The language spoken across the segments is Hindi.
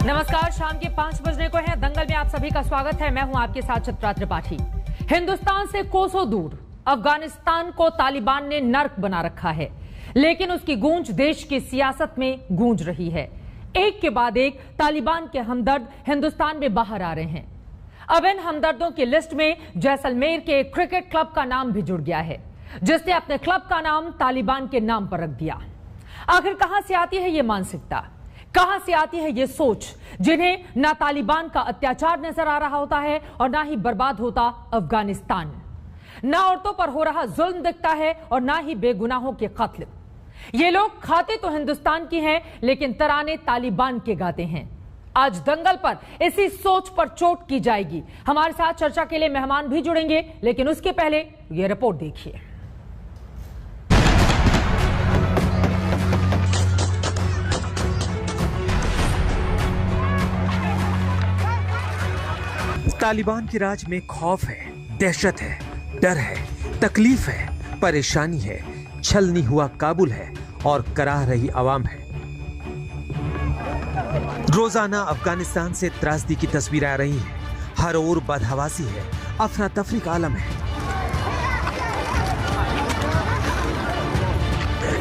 नमस्कार, शाम के 5 बजने को है। दंगल में आप सभी का स्वागत है। मैं हूं आपके साथ चित्रा त्रिपाठी। हिंदुस्तान से कोसों दूर अफगानिस्तान को तालिबान ने नर्क बना रखा है, लेकिन उसकी गूंज देश की सियासत में गूंज रही है। एक के बाद एक तालिबान के हमदर्द हिंदुस्तान में बाहर आ रहे हैं। अब इन हमदर्दों की लिस्ट में जैसलमेर के एक क्रिकेट क्लब का नाम भी जुड़ गया है, जिसने अपने क्लब का नाम तालिबान के नाम पर रख दिया। आखिर कहां से आती है ये मानसिकता, कहां से आती है ये सोच, जिन्हें ना तालिबान का अत्याचार नजर आ रहा होता है और ना ही बर्बाद होता अफगानिस्तान, ना औरतों पर हो रहा जुल्म दिखता है और ना ही बेगुनाहों के कत्ल। ये लोग खाते तो हिंदुस्तान की हैं, लेकिन तराने तालिबान के गाते हैं। आज दंगल पर इसी सोच पर चोट की जाएगी। हमारे साथ चर्चा के लिए मेहमान भी जुड़ेंगे, लेकिन उसके पहले ये रिपोर्ट देखिए। तालिबान के राज में खौफ है, दहशत है, डर है, तकलीफ है, परेशानी है, छलनी हुआ काबुल है और कराह रही आवाम है। रोजाना अफगानिस्तान से त्रासदी की तस्वीरें आ रही हैं। हर ओर बदहवासी है, अफरा तफरी का आलम है।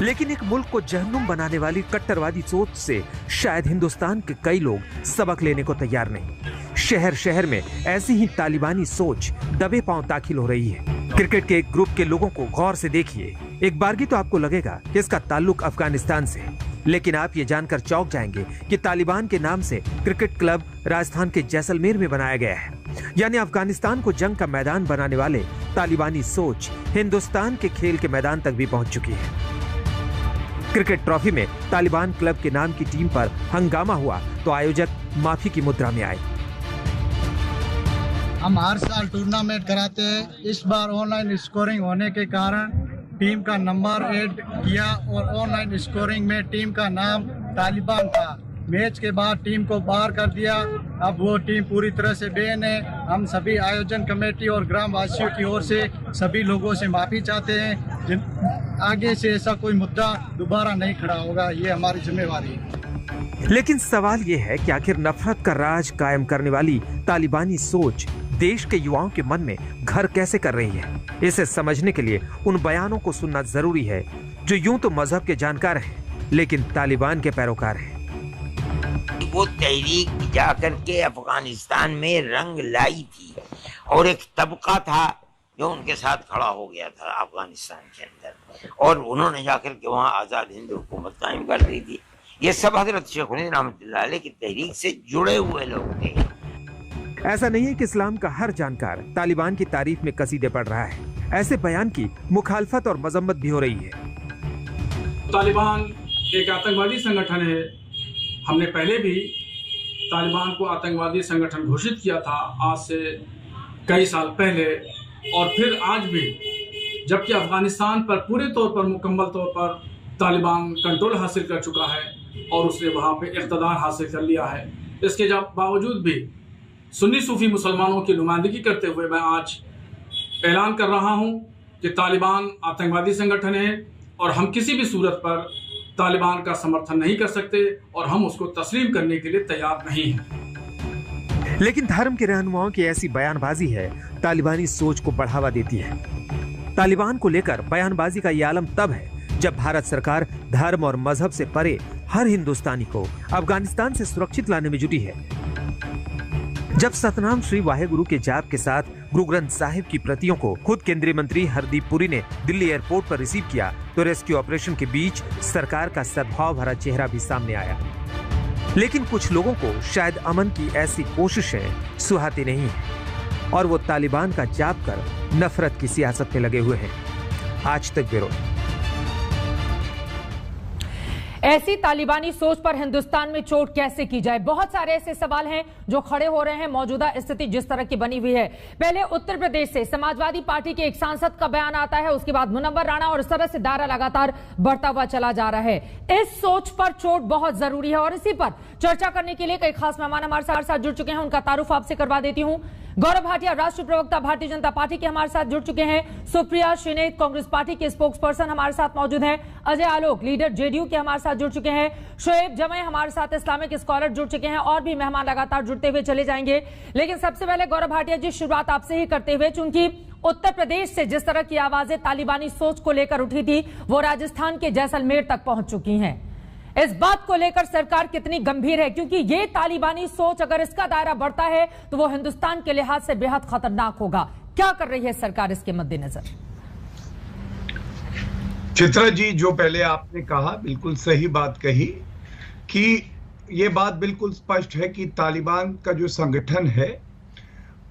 लेकिन एक मुल्क को जहन्नुम बनाने वाली कट्टरवादी सोच से शायद हिंदुस्तान के कई लोग सबक लेने को तैयार नहीं। शहर शहर में ऐसी ही तालिबानी सोच दबे पांव दाखिल हो रही है। क्रिकेट के एक ग्रुप के लोगों को गौर से देखिए। एक बारगी तो आपको लगेगा कि इसका ताल्लुक अफगानिस्तान से है, लेकिन आप ये जानकर चौंक जाएंगे कि तालिबान के नाम से क्रिकेट क्लब राजस्थान के जैसलमेर में बनाया गया है। यानी अफगानिस्तान को जंग का मैदान बनाने वाले तालिबानी सोच हिंदुस्तान के खेल के मैदान तक भी पहुंच चुकी है। क्रिकेट ट्रॉफी में तालिबान क्लब के नाम की टीम पर हंगामा हुआ तो आयोजक माफी की मुद्रा में आए। हम हर साल टूर्नामेंट कराते हैं। इस बार ऑनलाइन स्कोरिंग होने के कारण टीम का नंबर ऐड किया और ऑनलाइन स्कोरिंग में टीम का नाम तालिबान था। मैच के बाद टीम को बाहर कर दिया। अब वो टीम पूरी तरह से बैन है। हम सभी आयोजन कमेटी और ग्राम वासियों की ओर से सभी लोगों से माफी चाहते हैं। आगे से ऐसा कोई मुद्दा दोबारा नहीं खड़ा होगा, ये हमारी जिम्मेवारी है। लेकिन सवाल ये है कि आखिर नफरत का राज कायम करने वाली तालिबानी सोच देश के युवाओं के मन में घर कैसे कर रही है। इसे समझने के लिए उन बयानों को सुनना जरूरी है जो यूं तो मजहब के जानकार हैं, लेकिन तालिबान के पैरोकार हैं। वो तहरीक जाकर के अफगानिस्तान में रंग लाई थी और एक तबका था जो उनके साथ खड़ा हो गया था अफगानिस्तान के अंदर, और उन्होंने जाकर के वहाँ आजाद हिंद हुकूमत कायम कर दी थी। ये सब हजरत शेखुद्दीन रहमतुल्लाह अलैह की तहरीक से जुड़े हुए लोग थे। ऐसा नहीं है कि इस्लाम का हर जानकार तालिबान की तारीफ में कसीदे पढ़ रहा है। ऐसे बयान की मुखालफत और मजम्मत भी हो रही है। तालिबान एक आतंकवादी संगठन है। हमने पहले भी तालिबान को आतंकवादी संगठन घोषित किया था, आज से कई साल पहले, और फिर आज भी, जबकि अफगानिस्तान पर पूरे तौर पर मुकम्मल तौर पर तालिबान कंट्रोल हासिल कर चुका है और उसने वहाँ पे इक़्तिदार हासिल कर लिया है। इसके बावजूद भी सुन्नी सूफी मुसलमानों की नुमाइंदगी करते हुए मैं आज ऐलान कर रहा हूँ कि तालिबान आतंकवादी संगठन है और हम किसी भी सूरत पर तालिबान का समर्थन नहीं कर सकते और हम उसको तस्लीम करने के लिए तैयार नहीं हैं। लेकिन धर्म के रहनुमाओं की ऐसी बयानबाजी है तालिबानी सोच को बढ़ावा देती है। तालिबान को लेकर बयानबाजी का ये आलम तब है जब भारत सरकार धर्म और मजहब से परे हर हिंदुस्तानी को अफगानिस्तान से सुरक्षित लाने में जुटी है। जब सतनाम श्री वाहेगुरु के जाप के साथ गुरु ग्रंथ साहिब की प्रतियों को खुद केंद्रीय मंत्री हरदीप पुरी ने दिल्ली एयरपोर्ट पर रिसीव किया तो रेस्क्यू ऑपरेशन के बीच सरकार का सद्भाव भरा चेहरा भी सामने आया। लेकिन कुछ लोगों को शायद अमन की ऐसी कोशिशें सुहाती नहीं है और वो तालिबान का जाप कर नफरत की सियासत में लगे हुए हैं। आज तक ब्यूरो। ऐसी तालिबानी सोच पर हिंदुस्तान में चोट कैसे की जाए, बहुत सारे ऐसे सवाल हैं जो खड़े हो रहे हैं। मौजूदा स्थिति जिस तरह की बनी हुई है, पहले उत्तर प्रदेश से समाजवादी पार्टी के एक सांसद का बयान आता है, उसके बाद मुनव्वर राणा, और इस तरह से दायरा लगातार बढ़ता हुआ चला जा रहा है। इस सोच पर चोट बहुत जरूरी है और इसी पर चर्चा करने के लिए कई खास मेहमान हमारे साथ जुड़ चुके हैं। उनका तारुफ आपसे करवा देती हूँ। गौरव भाटिया राष्ट्रीय प्रवक्ता भारतीय जनता पार्टी के हमारे साथ जुड़ चुके हैं। सुप्रिया श्रीनेत कांग्रेस पार्टी के स्पोक्स पर्सन हमारे साथ मौजूद हैं। अजय आलोक लीडर जेडीयू के हमारे साथ जुड़ चुके हैं। शोएब जमे हमारे साथ इस्लामिक स्कॉलर जुड़ चुके हैं और भी मेहमान लगातार जुड़ते हुए चले जाएंगे। लेकिन सबसे पहले गौरव भाटिया जी, शुरुआत आपसे ही करते हुए, चूंकि उत्तर प्रदेश से जिस तरह की आवाजें तालिबानी सोच को लेकर उठी थी वो राजस्थान के जैसलमेर तक पहुंच चुकी हैं। इस बात को लेकर सरकार कितनी गंभीर है, क्योंकि ये तालिबानी सोच अगर इसका दायरा बढ़ता है तो वो हिंदुस्तान के लिहाज से बेहद खतरनाक होगा। क्या कर रही है सरकार इसके मद्देनजर? चित्रा जी, जो पहले आपने कहा बिल्कुल सही बात कही कि ये बात बिल्कुल स्पष्ट है कि तालिबान का जो संगठन है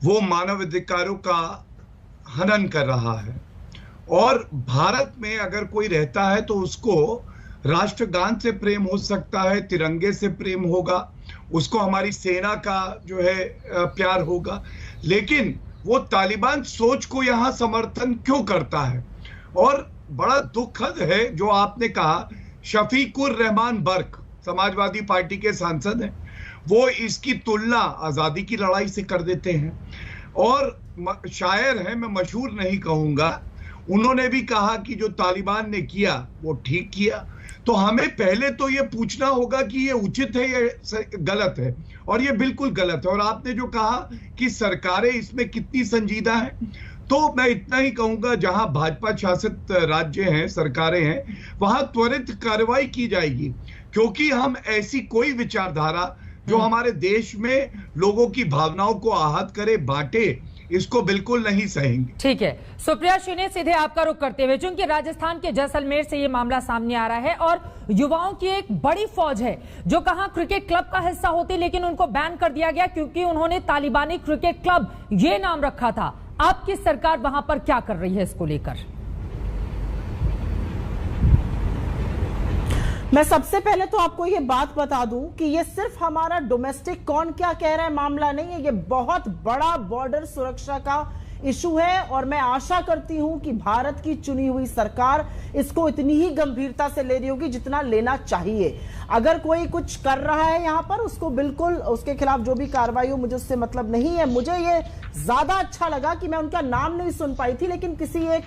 वो मानव अधिकारों का हनन कर रहा है और भारत में अगर कोई रहता है तो उसको राष्ट्रगान से प्रेम हो सकता है, तिरंगे से प्रेम होगा, उसको हमारी सेना का जो है प्यार होगा, लेकिन वो तालिबान सोच को यहाँ समर्थन क्यों करता है? और बड़ा दुखद है जो आपने कहा, शफीकुर रहमान बर्क समाजवादी पार्टी के सांसद हैं, वो इसकी तुलना आजादी की लड़ाई से कर देते हैं और शायर हैं, मैं मशहूर नहीं कहूंगा, उन्होंने भी कहा कि जो तालिबान ने किया वो ठीक किया। तो हमें पहले तो ये पूछना होगा कि ये उचित है या गलत है, और ये बिल्कुल गलत है। और आपने जो कहा कि सरकारें इसमें कितनी संजीदा हैं, तो मैं इतना ही कहूंगा, जहां भाजपा शासित राज्य हैं, सरकारें हैं, वहां त्वरित कार्रवाई की जाएगी, क्योंकि हम ऐसी कोई विचारधारा जो हमारे देश में लोगों की भावनाओं को आहत करे, बांटे, इसको बिल्कुल नहीं सहेंगे। ठीक है, सुप्रिया श्रीनेत सीधे आपका रुख करते हुए, क्योंकि राजस्थान के जैसलमेर से ये मामला सामने आ रहा है और युवाओं की एक बड़ी फौज है जो कहां क्रिकेट क्लब का हिस्सा होती, लेकिन उनको बैन कर दिया गया क्योंकि उन्होंने तालिबानी क्रिकेट क्लब ये नाम रखा था। आपकी सरकार वहां पर क्या कर रही है इसको लेकर? मैं सबसे पहले तो आपको ये बात बता दूं कि ये सिर्फ हमारा डोमेस्टिक कौन क्या कह रहा है मामला नहीं है, ये बहुत बड़ा बॉर्डर सुरक्षा का इशू है और मैं आशा करती हूं कि भारत की चुनी हुई सरकार इसको इतनी ही गंभीरता से ले रही होगी जितना लेना चाहिए। अगर कोई कुछ कर रहा है यहां पर, उसको बिल्कुल उसके खिलाफ जो भी कार्रवाई हो, मुझे उससे मतलब नहीं है। मुझे ये ज्यादा अच्छा लगा कि मैं उनका नाम नहीं सुन पाई थी, लेकिन किसी एक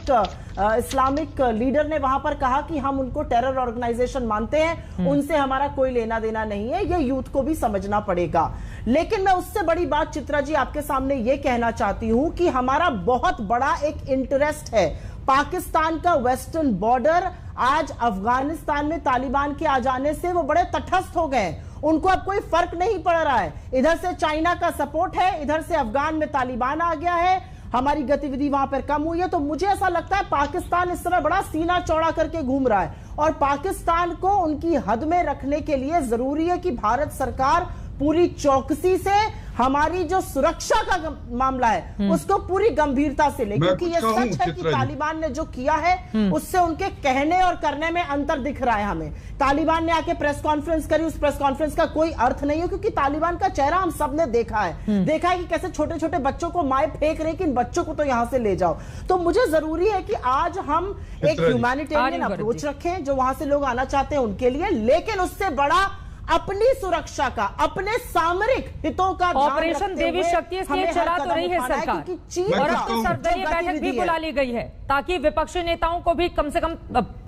इस्लामिक लीडर ने वहां पर कहा कि हम उनको टेरर ऑर्गेनाइजेशन मानते हैं, उनसे हमारा कोई लेना देना नहीं है। ये यूथ को भी समझना पड़ेगा। लेकिन मैं उससे बड़ी बात चित्रा जी आपके सामने ये कहना चाहती हूं कि हमारा बहुत बड़ा एक इंटरेस्ट है। पाकिस्तान का वेस्टर्न बॉर्डर आज अफगानिस्तान में तालिबान के आ जाने से वो बड़े तटस्थ हो गए, उनको अब कोई फर्क नहीं पड़ रहा है। इधर से चाइना का सपोर्ट है, इधर से अफगान में तालिबान आ गया है, हमारी गतिविधि वहां पर कम हुई है। तो मुझे ऐसा लगता है पाकिस्तान इस समय बड़ा सीना चौड़ा करके घूम रहा है और पाकिस्तान को उनकी हद में रखने के लिए जरूरी है कि भारत सरकार पूरी चौकसी से हमारी जो सुरक्षा का मामला है उसको पूरी गंभीरता से ले, क्योंकि ये सच है कि तालिबान ने जो किया है उससे उनके कहने और करने में अंतर दिख रहा है हमें। तालिबान ने आके प्रेस कॉन्फ्रेंस करी, उस प्रेस कॉन्फ्रेंस का कोई अर्थ नहीं है, क्योंकि तालिबान का चेहरा हम सब ने देखा है कि कैसे छोटे छोटे बच्चों को माए फेंक रहे कि इन बच्चों को तो यहां से ले जाओ। तो मुझे जरूरी है कि आज हम एक ह्यूमैनिटेरियन अप्रोच रखें जो वहां से लोग आना चाहते हैं उनके लिए, लेकिन उससे बड़ा अपनी सुरक्षा का, अपने सामरिक हितों का ऑपरेशन देवी शक्ति इसलिए चला तो रही है सरकार, और अब तो सर्वदलीय बैठक भी बुला ली गई है ताकि विपक्षी नेताओं को भी कम से कम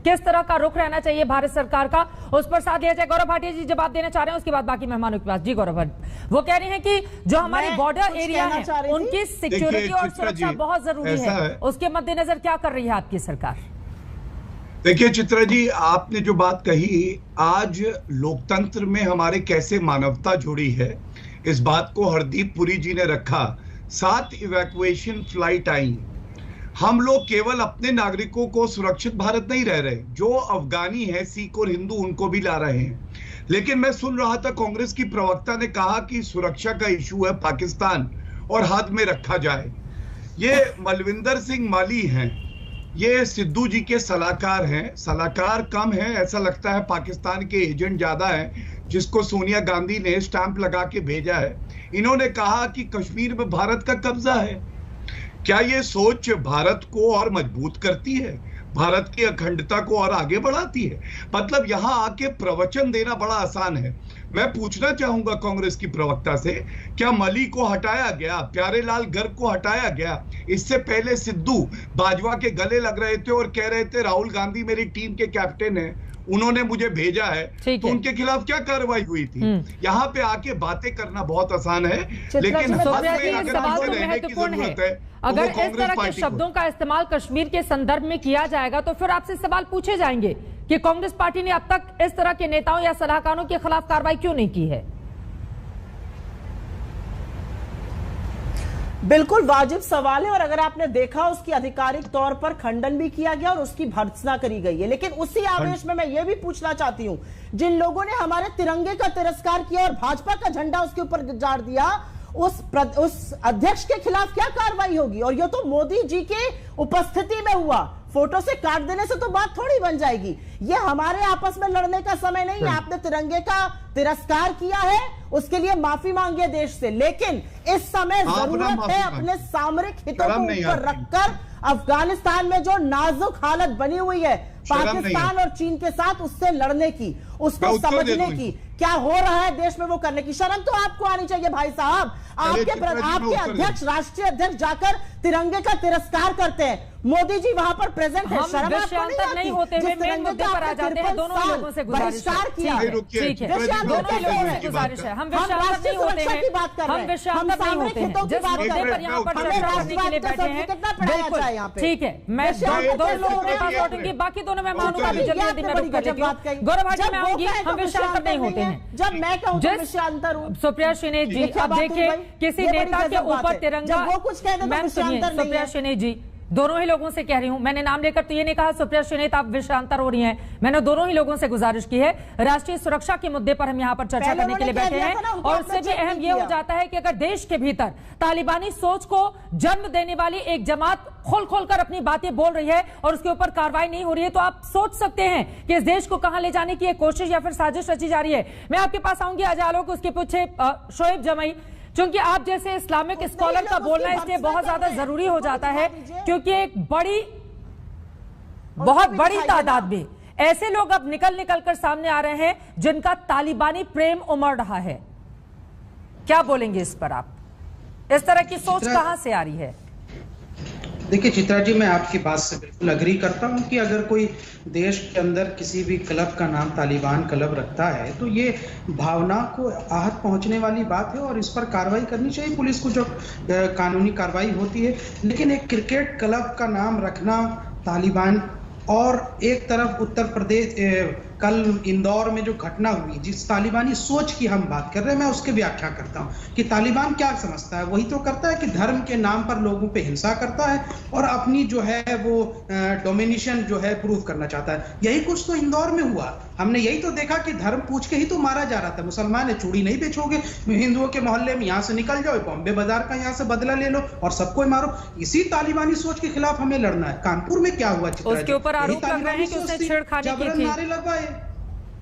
किस तरह का रुख रहना चाहिए भारत सरकार का उस पर साथ लिया जाए। गौरव भाटिया जी जवाब देना चाह रहे हैं, उसके बाद बाकी मेहमानों के पास। जी गौरव भाटिया, वो कह रहे हैं कि जो हमारे बॉर्डर एरिया है उनकी सिक्योरिटी और सुरक्षा बहुत जरूरी है, उसके मद्देनजर क्या कर रही है आपकी सरकार? देखिए चित्रा जी, आपने जो बात कही, आज लोकतंत्र में हमारे कैसे मानवता जुड़ी है, इस बात को हरदीप पुरी जी ने रखा। 7 इवैक्यूएशन फ्लाइट आई। हम लोग केवल अपने नागरिकों को सुरक्षित भारत नहीं रह रहे, जो अफगानी है, सिख और हिंदू, उनको भी ला रहे हैं। लेकिन मैं सुन रहा था कांग्रेस की प्रवक्ता ने कहा कि सुरक्षा का इशू है पाकिस्तान और हद में रखा जाए। ये मलविंदर सिंह माली हैं, ये सिद्धू जी के सलाहकार हैं। सलाहकार कम है, ऐसा लगता है पाकिस्तान के एजेंट ज्यादा हैं, जिसको सोनिया गांधी ने स्टैंप लगा के भेजा है। इन्होंने कहा कि कश्मीर में भारत का कब्जा है। क्या ये सोच भारत को और मजबूत करती है, भारत की अखंडता को और आगे बढ़ाती है? मतलब यहां आके प्रवचन देना बड़ा आसान है, मैं पूछना चाहूंगा कांग्रेस की प्रवक्ता से, क्या मली को हटाया गया, प्यारेलाल गर्ग को हटाया गया? इससे पहले सिद्धू बाजवा के गले लग रहे थे और कह रहे थे राहुल गांधी मेरी टीम के कैप्टन है, उन्होंने मुझे भेजा है, तो उनके खिलाफ क्या कार्रवाई हुई थी? यहाँ पे आके बातें करना बहुत आसान है, लेकिन अगर इस तरह के शब्दों का इस्तेमाल कश्मीर के संदर्भ में किया जाएगा तो फिर आपसे सवाल पूछे जाएंगे कि कांग्रेस पार्टी ने अब तक इस तरह के नेताओं या सलाहकारों के खिलाफ कार्रवाई क्यों नहीं की है। बिल्कुल वाजिब सवाल है, और अगर आपने देखा उसकी आधिकारिक तौर पर खंडन भी किया गया और उसकी भर्त्सना करी गई है। लेकिन उसी आवेश में मैं ये भी पूछना चाहती हूं, जिन लोगों ने हमारे तिरंगे का तिरस्कार किया और भाजपा का झंडा उसके ऊपर गाड़ दिया, उस अध्यक्ष के खिलाफ क्या कार्रवाई होगी? और ये तो मोदी जी के उपस्थिति में हुआ, फोटो से काट देने से तो बात थोड़ी बन जाएगी। ये हमारे आपस में लड़ने का समय नहीं है। आपने तिरंगे का तिरस्कार किया है, उसके लिए माफी मांगी है देश से, लेकिन इस समय जरूरत है अपने सामरिक हितों को ऊपर रखकर अफगानिस्तान में जो नाजुक हालत बनी हुई है पाकिस्तान और चीन के साथ, उससे लड़ने की, उसको समझने की, क्या हो रहा है देश में वो करने की शर्म तो आपको आनी चाहिए भाई साहब। आपके अध्यक्ष, राष्ट्रीय अध्यक्ष जाकर तिरंगे का तिरस्कार करते हैं, मोदी जी वहां पर प्रेजेंट है, शर्म आपको नहीं होते हुए मेन मुद्दे पर आ जाते हैं। दोनों लोगों से गुजारिश किया है, ठीक है, दोनों लोगों से गुजारिश है, हम विषयांतर नहीं होते हैं, हम विषयांतर नहीं होते हैं, जिस मुद्दे पर यहाँ पर चर्चा करने के लिए बैठे हैं, बिल्कुल ठीक है। मैं दो लोगों के पास लौटूंगी, बाकी दोनों मेहमानों का भी जल्दी मैं रुक कर लेती हूँ। गौरव भाटी में आऊंगी, हम विषयांतर नहीं होते हैं। जब मैं कहूँ विषयांतर हूँ, सुप्रिया श्रीनेश जी, अब देखिए किसी नेता के ऊपर तिरंगा, वो कुछ कह दे, सुप्रिया श्रीनेश जी, दोनों ही लोगों से कह रही हूं, मैंने नाम लेकर तो ये नहीं कहा सुप्रिया श्रीनेश आप विषयांतर हो रही हैं, मैंने दोनों ही लोगों से गुजारिश की है, राष्ट्रीय सुरक्षा के मुद्दे पर हम यहां पर चर्चा करने के लिए बैठे हैं। और उससे भी अहम यह हो जाता है कि अगर देश के भीतर तालिबानी सोच को जन्म देने वाली एक जमात खोल खोल कर अपनी बातें बोल रही है और उसके ऊपर कार्रवाई नहीं हो रही है, तो आप सोच सकते हैं कि इस देश को कहां ले जाने की एक कोशिश या फिर साजिश रची जा रही है। मैं आपके पास आऊंगी अजालों को, उसके पीछे शोएब जमई, क्योंकि आप जैसे इस्लामिक स्कॉलर का बोलना इसलिए बहुत ज्यादा जरूरी हो जाता है क्योंकि एक बहुत बड़ी तादाद में ऐसे लोग अब निकल कर सामने आ रहे हैं जिनका तालिबानी प्रेम उमड़ रहा है। क्या बोलेंगे इस पर आप? इस तरह की सोच कहां से आ रही है? देखिए चित्रा जी, मैं आपकी बात से बिल्कुल अग्री करता हूं कि अगर कोई देश के अंदर किसी भी क्लब का नाम तालिबान क्लब रखता है तो ये भावना को आहत पहुंचने वाली बात है और इस पर कार्रवाई करनी चाहिए पुलिस को, जो कानूनी कार्रवाई होती है। लेकिन एक क्रिकेट क्लब का नाम रखना तालिबान, और एक तरफ उत्तर प्रदेश कल इंदौर में जो घटना हुई, जिस तालिबानी सोच की हम बात कर रहे हैं, मैं उसकी व्याख्या करता हूं कि तालिबान क्या समझता है। वही तो करता है कि धर्म के नाम पर लोगों पे हिंसा करता है और अपनी जो है वो डोमिनेशन जो है प्रूव करना चाहता है। यही कुछ तो इंदौर में हुआ, हमने यही तो देखा कि धर्म पूछ के ही तो मारा जा रहा था। मुसलमान है, चूड़ी नहीं बेचोगे, हिंदुओं के मोहल्ले में यहाँ से निकल जाओ, बॉम्बे बाजार का यहाँ से बदला ले लो और सबको मारो। इसी तालिबानी सोच के खिलाफ हमें लड़ना है। कानपुर में क्या हुआ, उसके ऊपर आरोप लग रहे हैं कि उसने छेड़खानी की थी। नारे लगवाए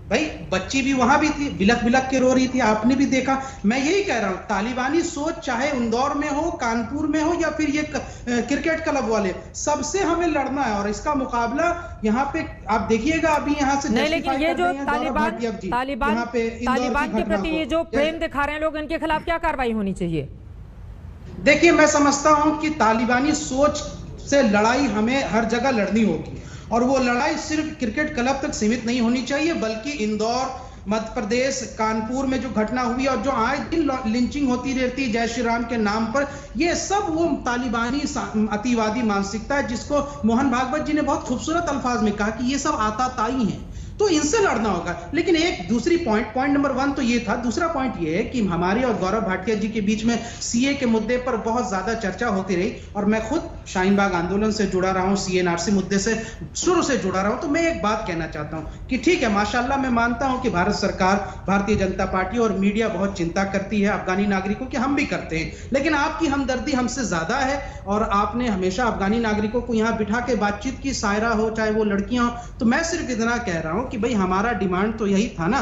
भाई, बच्ची भी वहां भी थी, बिलक बिलक के रो रही थी, आपने भी देखा। मैं यही कह रहा हूं, तालिबानी सोच चाहे इंदौर में हो, कानपुर में हो या फिर ये क्रिकेट क्लब वाले, सबसे हमें लड़ना है। और इसका मुकाबला यहाँ पे आप देखिएगा, अभी यहाँ से नहीं, लेकिन ये जो तालिबान के प्रति ये जो प्रेम दिखा रहे हैं लोग, इनके खिलाफ क्या कार्रवाई होनी चाहिए? देखिए, मैं समझता हूं कि तालिबानी सोच से लड़ाई हमें हर जगह लड़नी होगी और वो लड़ाई सिर्फ क्रिकेट क्लब तक सीमित नहीं होनी चाहिए, बल्कि इंदौर, मध्य प्रदेश, कानपुर में जो घटना हुई और जो आज दिन लिंचिंग होती रहती है जय श्री राम के नाम पर, ये सब वो तालिबानी अतिवादी मानसिकता है जिसको मोहन भागवत जी ने बहुत खूबसूरत अल्फाज में कहा कि ये सब आताताई हैं। तो इनसे लड़ना होगा। लेकिन एक दूसरी पॉइंट नंबर 1 तो ये था। दूसरा पॉइंट ये है कि हमारी और गौरव भाटिया जी के बीच में सीए के मुद्दे पर बहुत ज्यादा चर्चा होती रही और मैं खुद शाहीन बाग आंदोलन से जुड़ा रहा हूँ, सीएनआरसी मुद्दे से शुरू से जुड़ा रहा हूँ। तो मैं एक बात कहना चाहता हूँ कि ठीक है, माशाल्लाह मैं मानता हूँ कि भारत सरकार, भारतीय जनता पार्टी और मीडिया बहुत चिंता करती है अफगानी नागरिकों की, हम भी करते हैं, लेकिन आपकी हमदर्दी हमसे ज्यादा है और आपने हमेशा अफगानी नागरिकों को यहाँ बिठा के बातचीत की, सायरा हो चाहे वो लड़कियां हो। तो मैं सिर्फ इतना कह रहा हूं कि भाई हमारा डिमांड तो यही था ना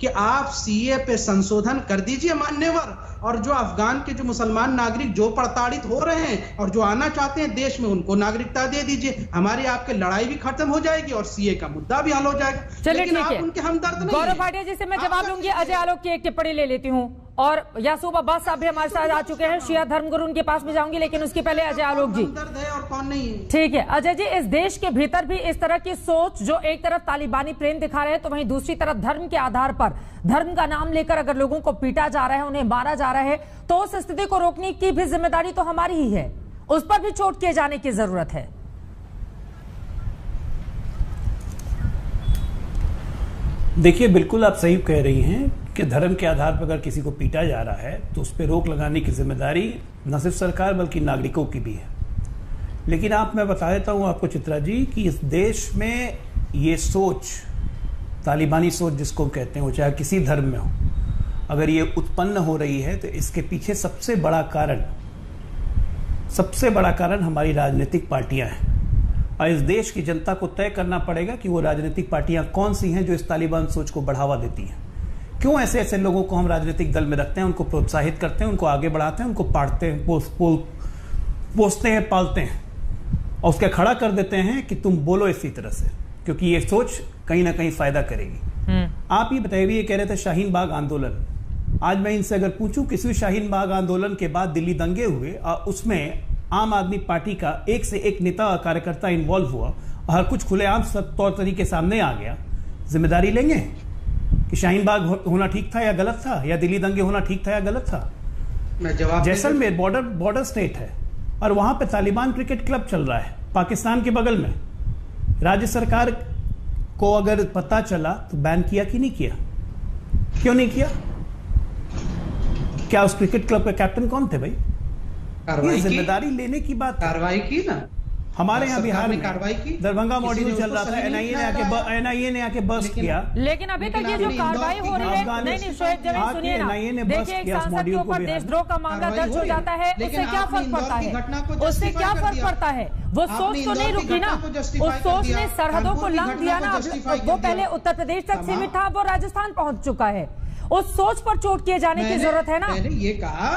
कि आप सीए पे संशोधन कर दीजिए मान्यवर, और जो अफगान के जो मुसलमान नागरिक जो प्रताड़ित हो रहे हैं और जो आना चाहते हैं देश में, उनको नागरिकता दे दीजिए। हमारी आपके लड़ाई भी खत्म हो जाएगी और सीए का मुद्दा भी हल हो जाएगा। चलिए लेकिन ठीक आप है, उनके हमदर्द नहीं गौरव हैं। भाटिया जी से मैं जवाब लूंगी। अजय आलोक की एक टिप्पणी ले लेती हूँ और यासूब अब्बास साहब भी हमारे साथ आ चुके हैं, शिया धर्मगुरु, उनके पास भी जाऊंगी, लेकिन उसके पहले अजय आलोक जी। हमदर्द है और कौन नहीं है। ठीक है अजय जी, इस देश के भीतर भी इस तरह की सोच, जो एक तरफ तालिबानी प्रेम दिखा रहे हैं तो वहीं दूसरी तरफ धर्म के आधार पर, धर्म का नाम लेकर अगर लोगों को पीटा जा रहा है, उन्हें मारा जा रहा है, तो उस स्थिति को रोकने की भी जिम्मेदारी तो हमारी ही है, उस पर भी चोट किए जाने की जरूरत है। देखिए, बिल्कुल आप सही कह रही हैं कि धर्म के आधार पर अगर किसी को पीटा जा रहा है तो उस पर रोक लगाने की जिम्मेदारी न सिर्फ सरकार बल्कि नागरिकों की भी है। लेकिन मैं बता देता हूं आपको चित्रा जी कि इस देश में ये सोच, तालिबानी सोच जिसको कहते हैं, वो चाहे किसी धर्म में हो, अगर ये उत्पन्न हो रही है तो इसके पीछे सबसे बड़ा कारण हमारी राजनीतिक पार्टियां हैं। और इस देश की जनता को तय करना पड़ेगा कि वो राजनीतिक पार्टियां कौन सी हैं जो इस तालिबान सोच को बढ़ावा देती हैं। क्यों ऐसे ऐसे लोगों को हम राजनीतिक दल में रखते हैं, उनको प्रोत्साहित करते हैं, उनको आगे बढ़ाते हैं, उनको पालते हैं, पोसते हैं, पालते हैं और उसके खड़ा कर देते हैं कि तुम बोलो इसी तरह से, क्योंकि ये सोच कहीं ना कहीं फायदा करेगी। आप ये बताइए, ये कह रहे थे शाहीन बाग आंदोलन, आज मैं इनसे अगर पूछूं किसी शाहीन बाग आंदोलन के बाद दिल्ली दंगे हुए और उसमें आम आदमी पार्टी का एक से एक नेता और कार्यकर्ता इन्वॉल्व हुआ और हर कुछ खुलेआम तौर तरीके सामने आ गया, जिम्मेदारी लेंगे कि शाहीन बाग होना ठीक था या गलत था, या दिल्ली दंगे होना ठीक था या गलत था? मैं जवाब जैसलमेर बॉर्डर स्टेट है और वहां पे तालिबान क्रिकेट क्लब चल रहा है पाकिस्तान के बगल में। राज्य सरकार को अगर पता चला तो बैन किया कि नहीं किया? क्यों नहीं किया? क्या उस क्रिकेट क्लब के कैप्टन कौन थे भाई? ये जिम्मेदारी लेने की बात, कार्रवाई की ना हमारे यहाँ बिहार में कार्रवाई की, दरभंगा मॉड्यूल चल रहा था, एनआईए ने आके बस्ट किया। लेकिन अभी तक ये जो कार्रवाई हो रही है, नहीं शोएब जमीन सुनिए ना, देखिए एक सांसद के ऊपर देशद्रोह का मामला दर्ज हो जाता है, उससे क्या फर्क पड़ता है? उससे क्या फर्क पड़ता है? वो सोच तो नहीं रुकी ना, उस सोच ने सरहदों को लांघ दिया ना। वो पहले उत्तर प्रदेश तक सीमित था, वो राजस्थान पहुंच चुका है। उस सोच पर चोट किए जाने की जरूरत है ना। मैंने ये कहा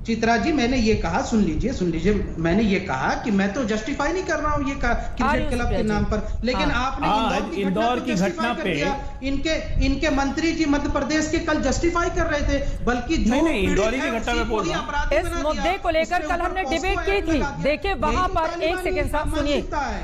चित्रा जी, मैंने ये कहा, सुन लीजिए, मैंने ये कहा कि मैं तो जस्टिफाई नहीं कर रहा हूँ ये क्रिकेट क्लब के नाम पर, लेकिन आपने इंदौर की घटना पे इनके मंत्री जी मध्य प्रदेश के कल जस्टिफाई कर रहे थे, बल्कि नहीं इंदौर की घटना में बोल रहा हूं। इस मुद्दे को लेकर कल हमने डिबेट की थी। देखिए वहां पर, एक सेकंड साहब सुनिए,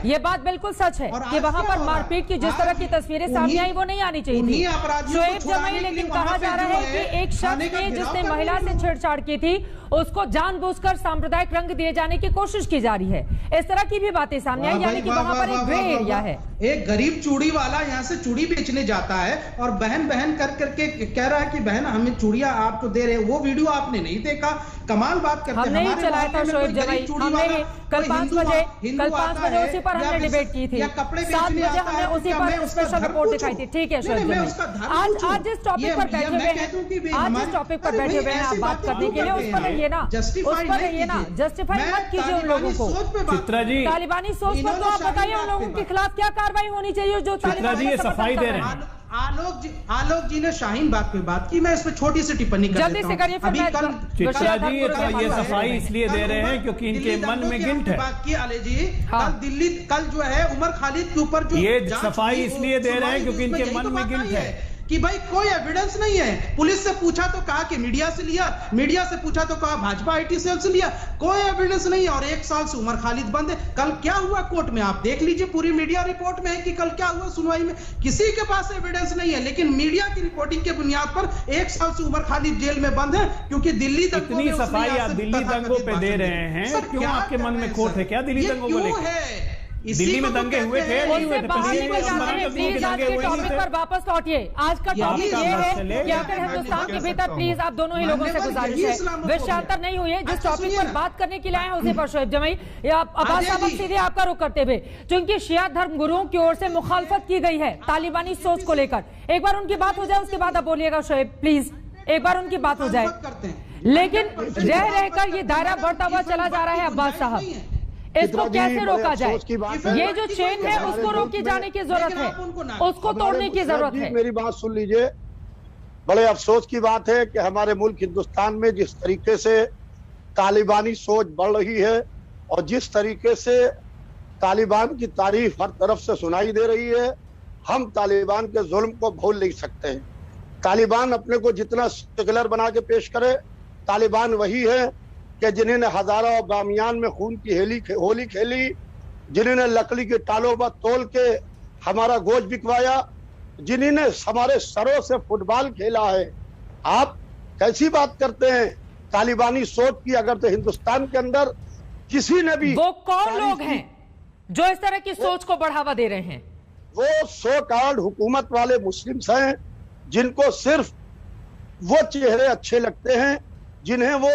ये बात बिल्कुल सच है कि वहां पर मारपीट की जिस तरह की तस्वीरें सामने आई वो नहीं आनी चाहिए थी शोएब जमाई। लेकिन कहा जा रहा है कि एक शख्स ने जिसने महिला से छेड़छाड़ की थी उसको जानबूझकर सांप्रदायिक रंग दिए जाने की कोशिश की जा रही है। इस तरह की भी बातें सामने आई, यानी कि वहां पर एक ग्रे एरिया है। एक गरीब चूड़ी वाला यहाँ से चूड़ी बेचने जाता है और बहन कर करके कह रहा है कि बहन हमें चूड़ियां आपको दे रहे हैं। वो वीडियो आपने नहीं देखा, कमाल बात करते हैं। हमने ही चलाया था शोएब जमाई, हमने कल 5 बजे उसी पर हमने डिबेट की थी, 7 बजे हमने उसी पर स्पेशल रिपोर्ट दिखाई थी। ठीक है शोएब जमाई, आज जिस टॉपिक पर बैठे हुए हैं आप बात करने के लिए, उस पर रहिए ना, जस्टिफाई मत कीजिए उन लोगों को। चित्रा जी, तालिबानी सोच पर तो आप बताइए उन लोगों के खिलाफ क्या कार्रवाई होनी चाहिए जो चित्रा जी ये सफाई दे रहे हैं। आलोक जी ने शाहीन बाग पे बात की, मैं इस पे छोटी सी टिप्पणी कर जल्दी से करिए। चित्रा जी ये सफाई इसलिए दे रहे हैं क्योंकि इनके मन में गिल्ट है। बात की आले जी, कल जो है उमर खालिद के ऊपर जो ये सफाई इसलिए दे रहे हैं क्योंकि इनके मन में गिल्ट है कि भाई कोई एविडेंस नहीं है। पुलिस से पूछा तो कहा कि मीडिया से लिया, मीडिया से पूछा तो कहा भाजपा आईटी सेल से लिया, कोई एविडेंस नहीं है। और 1 साल से उमर खालिद बंद है। कल क्या हुआ कोर्ट में आप देख लीजिए, पूरी मीडिया रिपोर्ट में है कि कल क्या हुआ सुनवाई में। किसी के पास एविडेंस नहीं है, लेकिन मीडिया की रिपोर्टिंग के बुनियाद पर 1 साल से उमर खालिद जेल में बंद है क्योंकि दिल्ली इतनी सफाई आप दिल्ली दंगों पे दे रहे हैं। क्यों आपके मन में खोट है क्या दिल्ली दंगों को लेकर? दिल्ली में दंगे हुए थे, प्लीज आज के टॉपिक पर वापस लौटिए। आज का टॉपिक ये है कि अगर हिंदुस्तान के भीतर, प्लीज आप दोनों ही लोगों से गुजारिश है, विषयांतर नहीं हुई है। जिस टॉपिक पर बात करने के लिए आए हैं उसी पर शोएब जमाई, अब्बास साहब सीधे आपका रुख करते हुए, क्योंकि शिया धर्म गुरुओं की ओर से मुखालफत की गई है तालिबानी सोच को लेकर। एक बार उनकी बात हो जाए उसके बाद आप बोलिएगा शोएब, प्लीज एक बार उनकी बात हो जाए। लेकिन रह रहकर ये दायरा बढ़ता हुआ चला जा रहा है अब्बास साहब, इसको कैसे रोका जाए? ये जो चेन है उसको रोके जाने की जरूरत है, उसको तोड़ने की जरूरत है। मेरी बात सुन लीजिए, बड़े अफसोस की बात है कि हमारे मुल्क हिंदुस्तान में जिस तरीके से तालिबानी सोच बढ़ रही है और जिस तरीके से तालिबान की तारीफ हर तरफ से सुनाई दे रही है, हम तालिबान के जुल्म को भूल नहीं सकते हैं। तालिबान अपने को जितना सेकुलर बना के पेश करे, तालिबान वही है कि जिन्होंने हजारों बामियान में खून की होली खेली, जिन्होंने लकड़ी के टालों पर तोल के हमारा गोश्त बिकवाया, जिन्होंने हमारे सरों से फुटबॉल खेला है। आप कैसी बात करते हैं तालिबानी सोच की? अगर तो हिंदुस्तान के अंदर किसी ने भी, वो कौन लोग हैं जो इस तरह की सोच को बढ़ावा दे रहे हैं? वो सो कॉल्ड हुकूमत वाले मुस्लिम्स हैं, जिनको सिर्फ वो चेहरे अच्छे लगते हैं जिन्हें वो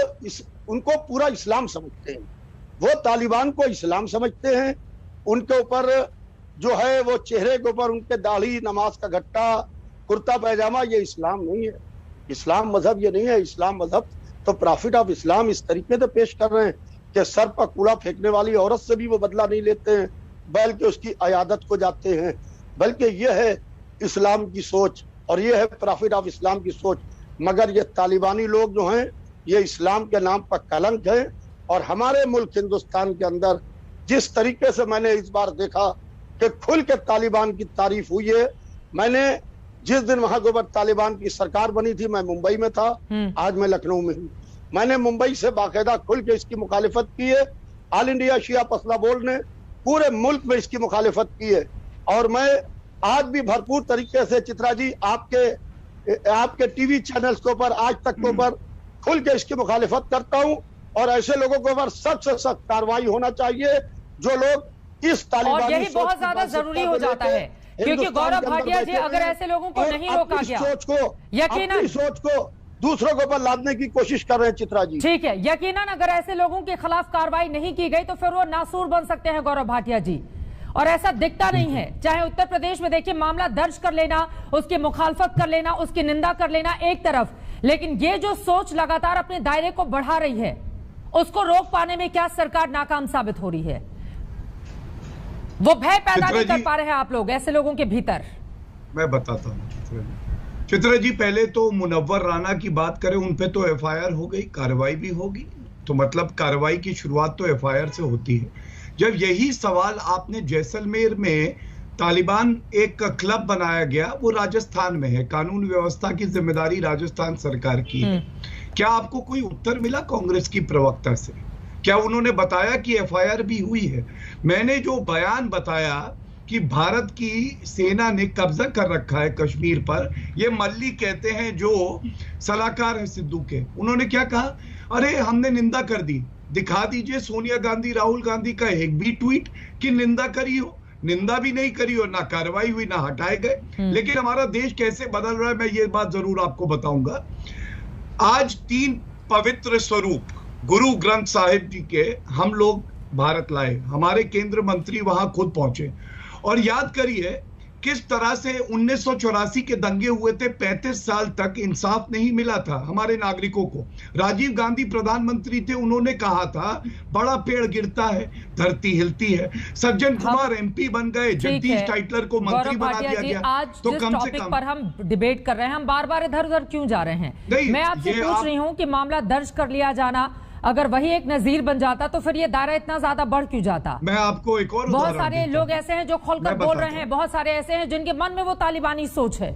उनको पूरा इस्लाम समझते हैं। वो तालिबान को इस्लाम समझते हैं। उनके ऊपर जो है वो चेहरे के ऊपर उनके दाढ़ी, नमाज का घट्टा, कुर्ता पैजामा, ये इस्लाम नहीं है। इस्लाम मजहब ये नहीं है। इस्लाम मजहब तो प्रॉफिट ऑफ इस्लाम इस तरीके से पेश कर रहे हैं कि सर पर कूड़ा फेंकने वाली औरत से भी वो बदला नहीं लेते हैं, बल्कि उसकी अयादत को जाते हैं। बल्कि ये है इस्लाम की सोच और ये है प्रॉफिट ऑफ इस्लाम की सोच। मगर ये तालिबानी लोग जो हैं ये इस्लाम के नाम पर कलंक है। और हमारे मुल्क हिंदुस्तान के अंदर जिस तरीके से मैंने इस बार देखा कि खुल के तालिबान की तारीफ हुई है। मैंने जिस दिन वहां के ऊपर तालिबान की सरकार बनी थी, मैं मुंबई में था, आज मैं लखनऊ में हूँ। मैंने मुंबई से बाकायदा खुल के इसकी मुखालिफत की है। ऑल इंडिया शिया पसला बोर्ड ने पूरे मुल्क में इसकी मुखालिफत की है। और मैं आज भी भरपूर तरीके से चित्रा जी आपके टीवी चैनल्स के ऊपर, आज तक के ऊपर खुल के इसकी मुखालिफत करता हूँ। और ऐसे लोगों के ऊपर सख्त से सख्त कार्रवाई होना चाहिए जो लोग इस तालिबानी, और यही बहुत ज्यादा जरूरी हो जाता है, क्योंकि गौरव भाटिया जी, अगर ऐसे लोगों को नहीं रोका गया, यकीनन सोच को दूसरों के ऊपर लादने की कोशिश कर रहे हैं चित्रा जी। ठीक है, यकीनन अगर ऐसे लोगों के खिलाफ कार्रवाई नहीं की गई तो फिर वो नासूर बन सकते हैं गौरव भाटिया जी, और ऐसा दिखता नहीं है। चाहे उत्तर प्रदेश में देखिए, मामला दर्ज कर लेना, उसकी मुखालफत कर लेना, उसकी निंदा कर लेना एक तरफ, लेकिन ये जो सोच लगातार अपने दायरे को बढ़ा रही है, उसको रोक पाने में क्या सरकार नाकाम साबित हो रही है? वो भय पैदा नहीं कर पा रहे हैं आप लोग ऐसे लोगों के भीतर? मैं बताता हूँ चित्रा जी। पहले तो मुनव्वर राना की बात करें, उन पे तो एफआईआर हो गई, कार्रवाई भी होगी, तो मतलब कार्रवाई की शुरुआत तो एफआईआर से होती है। जब यही सवाल आपने जैसलमेर में तालिबान एक क्लब बनाया गया, वो राजस्थान में है, कानून व्यवस्था की जिम्मेदारी राजस्थान सरकार की है। क्या आपको कोई उत्तर मिला कांग्रेस की प्रवक्ता से? क्या उन्होंने बताया कि एफआईआर भी हुई है? मैंने जो बयान बताया कि भारत की सेना ने कब्जा कर रखा है कश्मीर पर, ये मल्ली कहते हैं जो सलाहकार है सिद्धू के, उन्होंने क्या कहा? अरे हमने निंदा कर दी, दिखा दीजिए सोनिया गांधी, राहुल गांधी का एक भी ट्वीट कि निंदा करी हो। निंदा भी नहीं करी हो, ना कार्रवाई हुई, ना हटाए गए। लेकिन हमारा देश कैसे बदल रहा है, मैं ये बात जरूर आपको बताऊंगा। आज 3 पवित्र स्वरूप गुरु ग्रंथ साहिब जी के हम लोग भारत लाए, हमारे केंद्र मंत्री वहां खुद पहुंचे। और याद करिए किस तरह से 1984 के दंगे हुए थे, 35 साल तक इंसाफ नहीं मिला था हमारे नागरिकों को। राजीव गांधी प्रधानमंत्री थे, उन्होंने कहा था बड़ा पेड़ गिरता है धरती हिलती है। सज्जन कुमार एमपी बन गए, जगदीश टाइटलर को मंत्री बना दिया गया। आज तो कम से कम पर हम डिबेट कर रहे हैं, हम बार बार इधर उधर क्यों जा रहे हैं? मैं आपसे पूछ रही हूँ कि मामला दर्ज कर लिया जाना, अगर वही एक नजीर बन जाता तो फिर ये दायरा इतना ज्यादा बढ़ क्यों जाता? मैं आपको एक और बहुत सारे लोग ऐसे हैं जो खोलकर बोल रहे हैं, बहुत सारे ऐसे हैं जिनके मन में वो तालिबानी सोच है।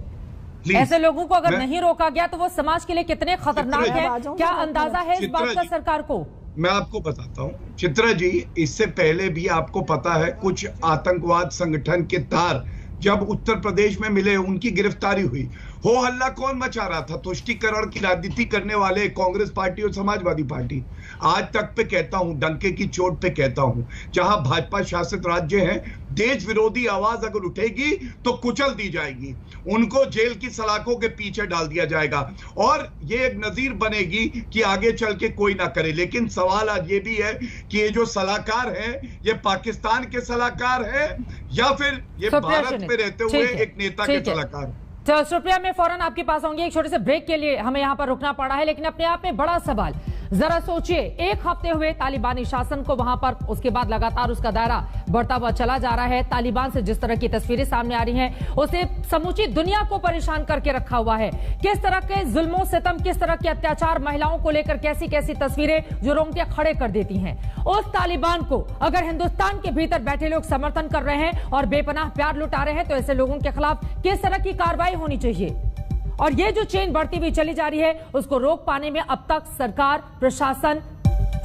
ऐसे लोगों को अगर नहीं रोका गया तो वो समाज के लिए कितने खतरनाक है, क्या अंदाजा है इस बात का सरकार को? मैं आपको बताता हूँ चित्रा जी, इससे पहले भी आपको पता है कुछ आतंकवाद संगठन के तार जब उत्तर प्रदेश में मिले, उनकी गिरफ्तारी हुई। हो हल्ला कौन मचा रहा था? तुष्टीकरण की राजनीति करने वाले कांग्रेस पार्टी और समाजवादी पार्टी। आज तक पे कहता हूं, डंके की चोट पे कहता हूं, जहां भाजपा शासित राज्य हैं, देश विरोधी आवाज अगर उठेगी तो कुचल दी जाएगी, उनको जेल की सलाखों के पीछे डाल दिया जाएगा और ये एक नजीर बनेगी कि आगे चल के कोई ना करे। लेकिन सवाल आज ये भी है कि ये जो सलाहकार है, ये पाकिस्तान के सलाहकार है या फिर ये भारत में रहते हुए एक नेता के सलाहकार? तो सुप्रिया, मैं फौरन आपके पास आऊंगी, एक छोटे से ब्रेक के लिए हमें यहाँ पर रुकना पड़ा है, लेकिन अपने आप में बड़ा सवाल, जरा सोचिए, एक हफ्ते हुए तालिबानी शासन को वहां पर, उसके बाद लगातार उसका दायरा बढ़ता हुआ चला जा रहा है। तालिबान से जिस तरह की तस्वीरें सामने आ रही हैं, उसे समूची दुनिया को परेशान करके रखा हुआ है। किस तरह के जुल्मों सितम, किस तरह के अत्याचार, महिलाओं को लेकर कैसी कैसी तस्वीरें जो रोंगटे खड़े कर देती हैं। उस तालिबान को अगर हिंदुस्तान के भीतर बैठे लोग समर्थन कर रहे हैं और बेपनाह प्यार लुटा रहे हैं, तो ऐसे लोगों के खिलाफ किस तरह की कार्रवाई होनी चाहिए। और ये जो चेन बढ़ती हुई चली जा रही है, उसको रोक पाने में अब तक सरकार, प्रशासन,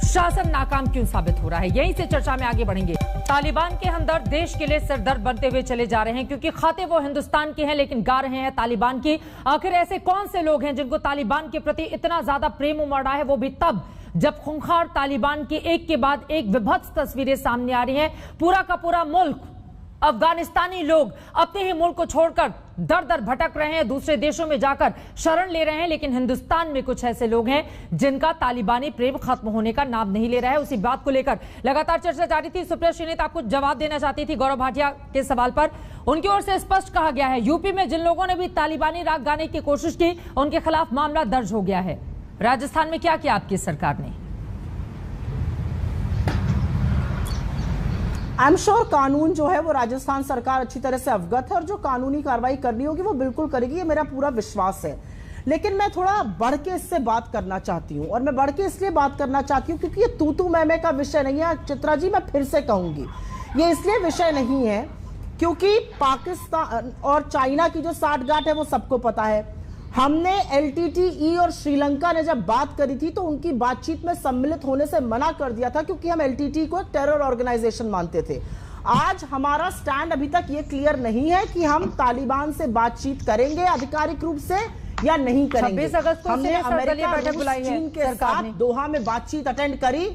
शासन नाकाम क्यों साबित हो रहा है, यहीं से चर्चा में आगे बढ़ेंगे। तालिबान के हमदर्द देश के लिए सिरदर्द बनते हुए चले जा रहे हैं, क्योंकि खाते वो हिंदुस्तान के हैं लेकिन गा रहे हैं तालिबान की। आखिर ऐसे कौन से लोग हैं जिनको तालिबान के प्रति इतना ज्यादा प्रेम उमड़ रहा है, वो भी तब जब खूंखार तालिबान की एक के बाद एक विभत्स तस्वीरें सामने आ रही हैं। पूरा का पूरा मुल्क, अफगानिस्तानी लोग अपने ही मुल्क को छोड़कर दर दर भटक रहे हैं, दूसरे देशों में जाकर शरण ले रहे हैं, लेकिन हिंदुस्तान में कुछ ऐसे लोग हैं जिनका तालिबानी प्रेम खत्म होने का नाम नहीं ले रहा है। उसी बात को लेकर लगातार चर्चा जारी थी। सुप्रिया श्रीनेत आपको जवाब देना चाहती थी गौरव भाटिया के सवाल पर। उनकी ओर से स्पष्ट कहा गया है, यूपी में जिन लोगों ने भी तालिबानी राग गाने की कोशिश की, उनके खिलाफ मामला दर्ज हो गया है। राजस्थान में क्या किया आपकी सरकार ने? आई एम श्योर कानून जो है वो राजस्थान सरकार अच्छी तरह से अवगत है और जो कानूनी कार्रवाई करनी होगी वो बिल्कुल करेगी, ये मेरा पूरा विश्वास है। लेकिन मैं थोड़ा बढ़ के इससे बात करना चाहती हूँ, और मैं बढ़ के इसलिए बात करना चाहती हूँ क्योंकि ये तू मैं का विषय नहीं है। चित्रा जी, मैं फिर से कहूंगी, ये इसलिए विषय नहीं है क्योंकि पाकिस्तान और चाइना की जो साठगांठ है वो सबको पता है। हमने LTTE और श्रीलंका ने जब बात करी थी तो उनकी बातचीत में सम्मिलित होने से मना कर दिया था, क्योंकि हम LTTE को एक टेरर ऑर्गेनाइजेशन मानते थे। आज हमारा स्टैंड अभी तक ये क्लियर नहीं है कि हम तालिबान से बातचीत करेंगे आधिकारिक रूप से या नहीं करेंगे। 26 अगस्त को हमने अमेरिका, चीन के साथ दोहा में बातचीत अटेंड करी।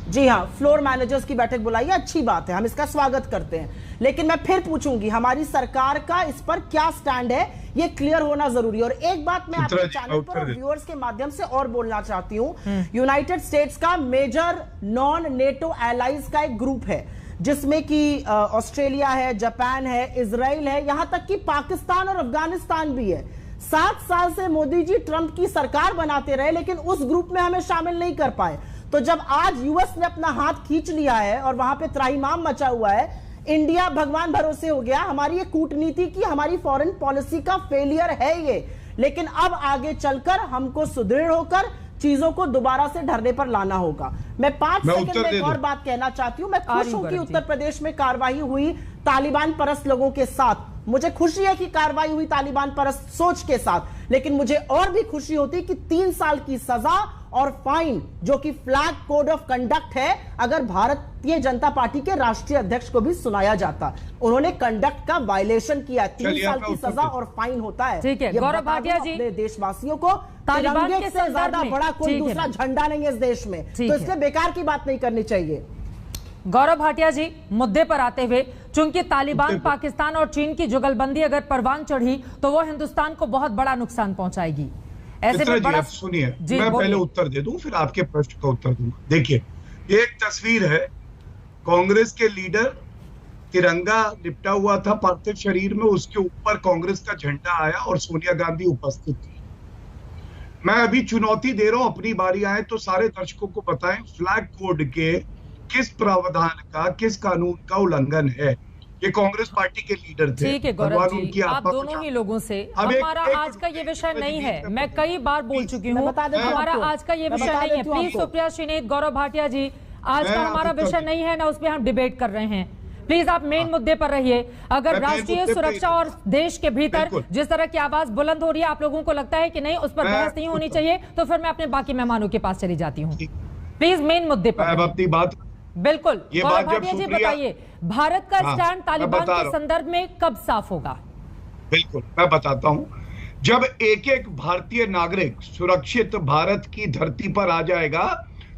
जी हाँ, फ्लोर मैनेजर्स की बैठक बुलाई है, अच्छी बात है, हम इसका स्वागत करते हैं। लेकिन मैं फिर पूछूंगी, हमारी सरकार का इस पर क्या स्टैंड है, ये क्लियर होना जरूरी है। और एक बात मैं आपके चैनल पर और व्यूअर्स के माध्यम से और बोलना चाहती हूँ। यूनाइटेड स्टेट्स का मेजर नॉन नेटो एलाइज का एक ग्रुप है, जिसमें कि ऑस्ट्रेलिया है, जापान है, इजराइल है, यहां तक कि पाकिस्तान और अफगानिस्तान भी है। 7 साल से मोदी जी ट्रंप की सरकार बनाते रहे, लेकिन उस ग्रुप में हमें शामिल नहीं कर पाए। तो जब आज यूएस ने अपना हाथ खींच लिया है और वहां पे त्राहिमाम मचा हुआ है, इंडिया भगवान भरोसे हो गया। हमारी ये कूटनीति की, हमारी फॉरेन पॉलिसी का फेलियर है ये। लेकिन अब आगे चलकर हमको सुदृढ़ होकर चीजों को दोबारा से ढरने पर लाना होगा। मैं 5 सेकंड में एक और बात कहना चाहती हूं। मैं खुश हूं कि उत्तर प्रदेश में कार्रवाई हुई तालिबान परस्त लोगों के साथ। मुझे खुशी है कि कार्रवाई हुई तालिबान परस्त सोच के साथ, लेकिन मुझे और भी खुशी होती कि 3 साल की सजा और फाइन, जो कि फ्लैग कोड ऑफ कंडक्ट है, अगर भारतीय जनता पार्टी के राष्ट्रीय अध्यक्ष को भी सुनाया जाता। उन्होंने कंडक्ट का वायलेशन किया। 3 साल की सजा और फाइन होता है। ठीक है गौरव भाटिया जी, देशवासियों को तालिबान के से ज्यादा बड़ा कोई दूसरा झंडा नहीं है इस देश में, तो इसलिए बेकार की बात नहीं करनी चाहिए। गौरव भाटिया जी, मुद्दे पर आते हुए, चूंकि तालिबान, पाकिस्तान और चीन की जुगलबंदी अगर परवान चढ़ी तो वो हिंदुस्तान को बहुत बड़ा नुकसान पहुंचाएगी। ऐसे में बड़ा, सुनिए, मैं पहले उत्तर दे दूं, फिर आपके प्रश्न का उत्तर दूंगा। देखिए, ये एक तस्वीर है, कांग्रेस के लीडर, तिरंगा लिपटा हुआ था पार्थिव शरीर में, उसके ऊपर कांग्रेस का झंडा आया और सोनिया गांधी उपस्थित थी। मैं अभी चुनौती दे रहा हूं, अपनी बारी आए तो सारे दर्शकों को बताएं फ्लैग कोड के किस प्रावधान का, किस कानून का उल्लंघन है। ये कांग्रेस पार्टी के लीडर थे। ठीक है गौरव जी, आप दोनों ही लोगों से, हमारा आज का ये विषय नहीं है, मैं कई बार बोल चुकी हूँ, हमारा आज का ये विषय नहीं है। प्लीज सुप्रिया श्रीनेत, गौरव भाटिया जी, आज का हमारा विषय नहीं है ना, उस पर हम डिबेट कर रहे हैं। प्लीज आप मेन मुद्दे पर रहिए। अगर राष्ट्रीय सुरक्षा और देश के भीतर जिस तरह की आवाज बुलंद हो रही है, आप लोगों को लगता है कि नहीं, उस पर बहस नहीं होनी चाहिए, तो फिर मैं अपने बाकी मेहमानों के पास चली जाती हूँ। प्लीज मेन मुद्दे पर अपनी बात। बिल्कुल गौरव भाटिया जी, बताइए, भारत का स्टैंड तालिबान के संदर्भ में कब साफ होगा? बिल्कुल, मैं बताता हूं। जब एक एक भारतीय नागरिक सुरक्षित भारत की धरती पर आ जाएगा,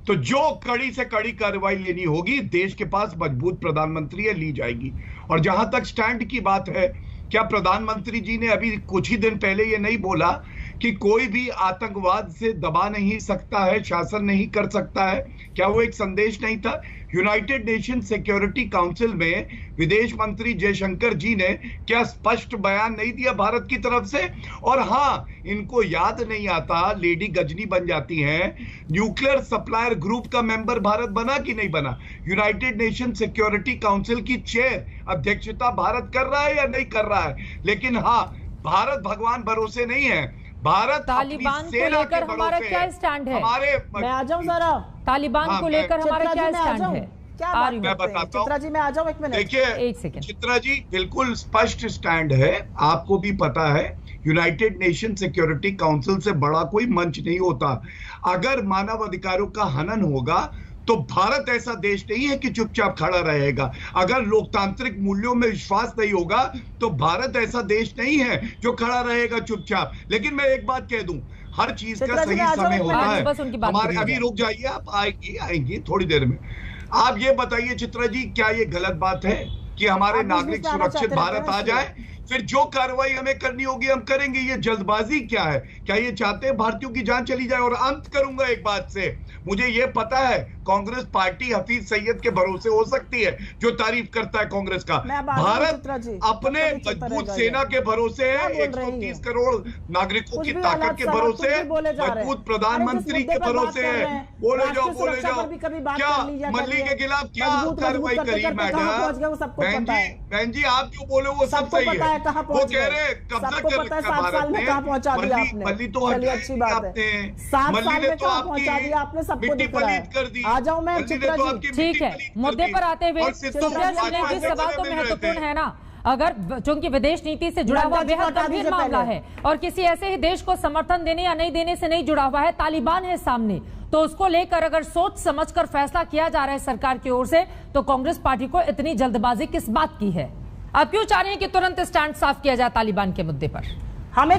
तो जो कड़ी से कड़ी कार्रवाई लेनी होगी, देश के पास मजबूत प्रधानमंत्री है, ली जाएगी। और जहां तक स्टैंड की बात है, क्या प्रधानमंत्री जी ने अभी कुछ ही दिन पहले ये नहीं बोला कि कोई भी आतंकवाद से दबा नहीं सकता है, शासन नहीं कर सकता है? क्या वो एक संदेश नहीं था? यूनाइटेड नेशन सिक्योरिटी काउंसिल में विदेश मंत्री जयशंकर जी ने क्या स्पष्ट बयान नहीं दिया भारत की तरफ से? और हाँ, इनको याद नहीं आता, लेडी गजनी बन जाती हैं, न्यूक्लियर सप्लायर ग्रुप का मेंबर भारत बना कि नहीं बना? यूनाइटेड नेशन सिक्योरिटी काउंसिल की चेयर अध्यक्षता भारत कर रहा है या नहीं कर रहा है? लेकिन हाँ, भारत भगवान भरोसे नहीं है, भारत तालिबान को लेकर हमारा क्या स्टैंड है? मैं आ जाऊं जरा, तालिबान को लेकर हमारा क्या स्टैंड है? क्या बात मैं बताता हूं। चित्रा जी मैं आ जाऊं, एक मिनट, देखिए एक सेकंड। चित्रा जी बिल्कुल स्पष्ट स्टैंड है, आपको भी पता है, यूनाइटेड नेशन सिक्योरिटी काउंसिल से बड़ा कोई मंच नहीं होता। अगर मानव अधिकारों का हनन होगा तो भारत ऐसा देश नहीं है कि चुपचाप खड़ा रहेगा। अगर लोकतांत्रिक मूल्यों में विश्वास नहीं होगा तो भारत ऐसा देश नहीं है जो खड़ा रहेगा चुपचाप। लेकिन मैं एक बात कह दूं, हर चीज का सही समय होता है। हमारे अभी रुक जाइए, आप आएंगी थोड़ी देर में। आप ये बताइए चित्रा जी, क्या ये गलत बात है कि हमारे नागरिक सुरक्षित भारत आ जाए? फिर जो कार्रवाई हमें करनी होगी हम करेंगे। ये जल्दबाजी क्या है? क्या ये चाहते हैं भारतीयों की जान चली जाए? और अंत करूंगा एक बात से, मुझे ये पता है कांग्रेस पार्टी हफीज सईद के भरोसे हो सकती है, जो तारीफ करता है कांग्रेस का। भारत अपने मजबूत सेना के भरोसे है, 130 करोड़ नागरिकों की ताकत के भरोसे, मजबूत प्रधानमंत्री के भरोसे है। बोले जाओ क्या मल्ली के खिलाफ क्या कार्रवाई करी मैडम? बहन जी आप जो बोले वो सब सही है। वो कह रहे कब्जा कर रखा भारत ने, मल्ली तो अच्छी बात है, मल्ली ने तो आपकी मिट्टी पलीत कर दी। आ जाऊं मैं चित्रा जी, ठीक है, मुद्दे पर आते हुए सवाल तो महत्वपूर्ण है ना। अगर चूंकि विदेश नीति से जुड़ा हुआ बेहद गंभीर मामला है और किसी ऐसे ही देश को समर्थन देने या नहीं देने से नहीं जुड़ा हुआ है, तालिबान है सामने, तो उसको लेकर अगर सोच समझकर फैसला किया जा रहा है सरकार की ओर से, तो कांग्रेस पार्टी को इतनी जल्दबाजी किस बात की है? आप क्यों चाह रहे हैं कि तुरंत स्टैंड साफ किया जाए तालिबान के मुद्दे पर? हमें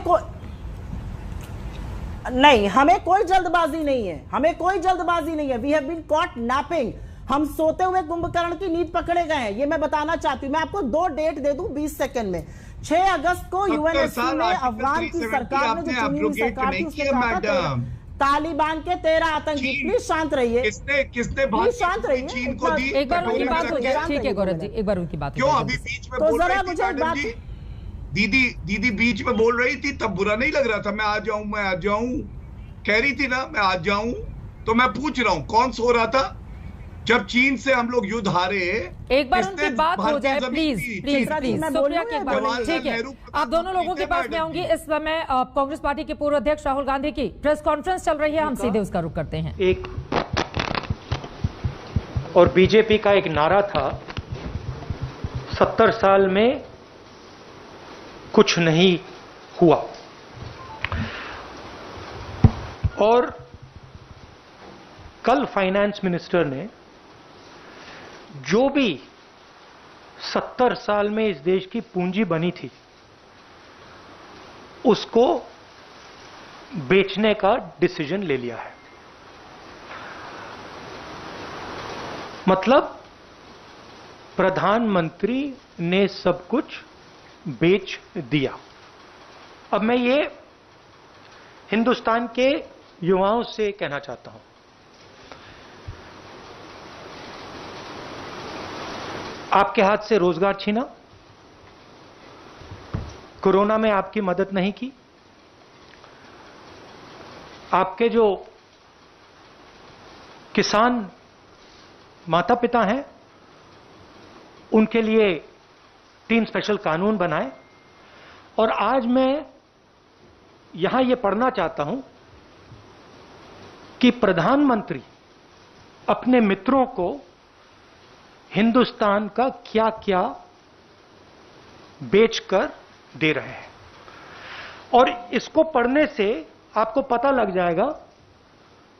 कोई जल्दबाजी नहीं है, हमें कोई जल्दबाजी नहीं है। We have been caught napping, हम सोते हुए कुंभकर्ण की नींद पकड़े गए हैं, ये मैं बताना चाहती हूँ। मैं आपको 2 डेट दे दूं 20 सेकंड में। 6 अगस्त को यूएनएससी में अफगान की सरकार ने, जो चुनी हुई सरकार थी, उसने कहा था तालिबान के 13 आतंकी। प्लीज शांत रहिए, किसने शांत रहिए, चीन को दी? एक बार उनकी बात हो जाए। ठीक है गौरव जी, एक बार उनकी बात क्यों अभी बीच में बोल रही थी मैडम जी? दीदी बीच में बोल रही थी तब बुरा नहीं लग रहा था? मैं आ जाऊं कह रही थी ना, मैं आ जाऊं। तो मैं पूछ रहा हूं कौन सो रहा था जब चीन से हम लोग युद्ध हारे? एक बार उनकी बात हो जाए प्लीज। सुप्रिया की एक बार, ठीक है, आप दोनों लोगों के पास में आऊंगी। इस समय कांग्रेस पार्टी के पूर्व अध्यक्ष राहुल गांधी की प्रेस कॉन्फ्रेंस चल रही है, हम सीधे उसका रुख करते हैं। एक और बीजेपी का एक नारा था, 70 साल में कुछ नहीं हुआ। और कल फाइनेंस मिनिस्टर ने जो भी 70 साल में इस देश की पूंजी बनी थी उसको बेचने का डिसीजन ले लिया है। मतलब प्रधानमंत्री ने सब कुछ बेच दिया। अब मैं ये हिंदुस्तान के युवाओं से कहना चाहता हूं, आपके हाथ से रोजगार छीना, कोरोना में आपकी मदद नहीं की, आपके जो किसान माता पिता हैं उनके लिए 3 स्पेशल कानून बनाए। और आज मैं यहां यह पढ़ना चाहता हूं कि प्रधानमंत्री अपने मित्रों को हिंदुस्तान का क्या क्या बेचकर दे रहे हैं। और इसको पढ़ने से आपको पता लग जाएगा,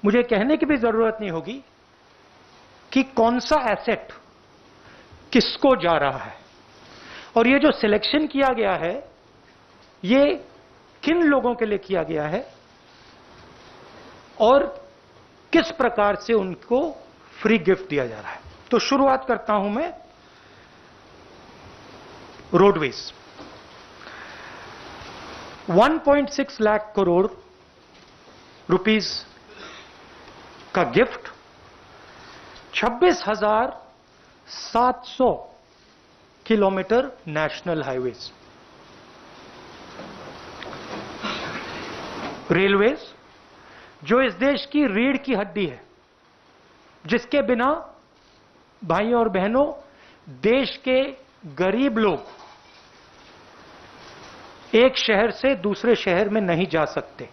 मुझे कहने की भी जरूरत नहीं होगी कि कौन सा एसेट किसको जा रहा है। और ये जो सिलेक्शन किया गया है ये किन लोगों के लिए किया गया है और किस प्रकार से उनको फ्री गिफ्ट दिया जा रहा है। तो शुरुआत करता हूं मैं रोडवेज। 1.6 लाख करोड़ रुपीस का gift, 26,700 kilometre national highways, railways जो इस देश की रीढ़ की हड्डी है, जिसके बिना भाइयों और बहनों देश के गरीब लोग एक शहर से दूसरे शहर में नहीं जा सकते।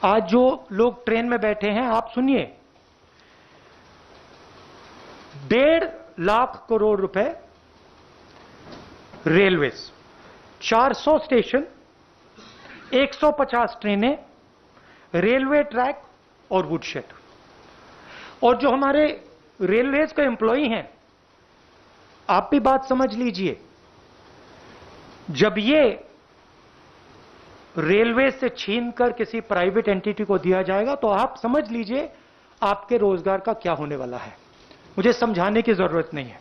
आज जो लोग ट्रेन में बैठे हैं, आप सुनिए, 1.5 लाख करोड़ रुपए रेलवेज, 400 स्टेशन, 150 ट्रेनें, रेलवे ट्रैक और वुडशेड। और जो हमारे रेलवेज के एम्प्लॉई हैं, आप भी बात समझ लीजिए, जब ये रेलवे से छीनकर किसी प्राइवेट एंटिटी को दिया जाएगा तो आप समझ लीजिए आपके रोजगार का क्या होने वाला है। मुझे समझाने की जरूरत नहीं है।